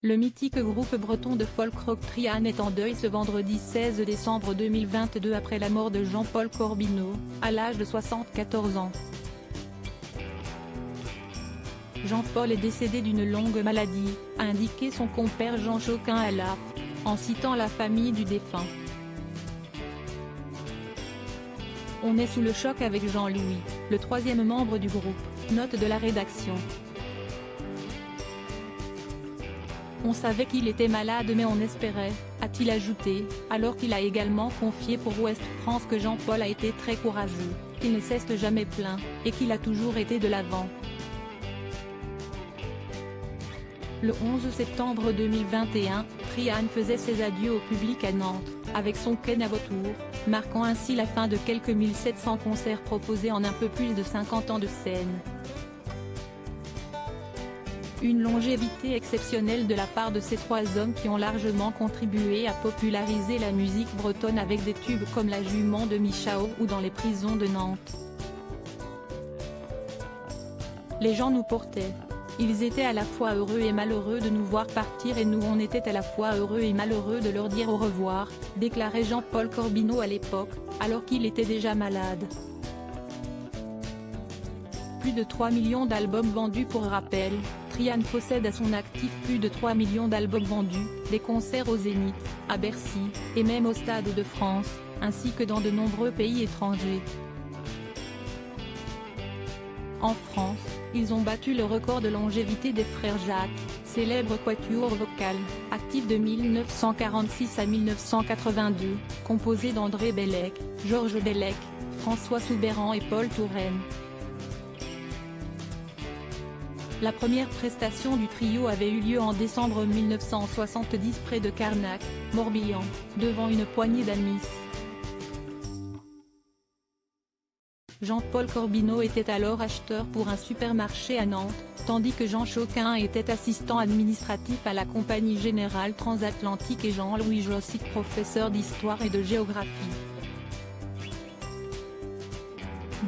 Le mythique groupe breton de folk rock Trian est en deuil ce vendredi 16 décembre 2022 après la mort de Jean-Paul Corbineau, à l'âge de 74 ans. Jean-Paul est décédé d'une longue maladie, a indiqué son compère Jean Choquin à l'ARP, en citant la famille du défunt. On est sous le choc avec Jean-Louis, le troisième membre du groupe, note de la rédaction. On savait qu'il était malade mais on espérait, a-t-il ajouté, alors qu'il a également confié pour Ouest France que Jean-Paul a été très courageux, qu'il ne s'est jamais plaint, et qu'il a toujours été de l'avant. Le 11 septembre 2021, Trian faisait ses adieux au public à Nantes, avec son Ken à vautour, marquant ainsi la fin de quelques 1700 concerts proposés en un peu plus de 50 ans de scène. Une longévité exceptionnelle de la part de ces trois hommes qui ont largement contribué à populariser la musique bretonne avec des tubes comme La Jument de Michao ou Dans les prisons de Nantes. Les gens nous portaient. Ils étaient à la fois heureux et malheureux de nous voir partir et nous on était à la fois heureux et malheureux de leur dire au revoir, déclarait Jean-Paul Corbineau à l'époque, alors qu'il était déjà malade. Plus de 3 millions d'albums vendus pour rappel, Trian possède à son actif plus de 3 millions d'albums vendus, des concerts au Zénith, à Bercy, et même au Stade de France, ainsi que dans de nombreux pays étrangers. En France, ils ont battu le record de longévité des frères Jacques, célèbre quatuor vocal, actif de 1946 à 1982, composé d'André Bellec, Georges Bellec, François Soubeyran et Paul Touraine. La première prestation du trio avait eu lieu en décembre 1970 près de Carnac, Morbihan, devant une poignée d'amis. Jean-Paul Corbineau était alors acheteur pour un supermarché à Nantes, tandis que Jean Choquin était assistant administratif à la Compagnie Générale Transatlantique et Jean-Louis Jossic professeur d'histoire et de géographie.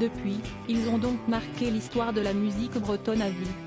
Depuis, ils ont donc marqué l'histoire de la musique bretonne à vie.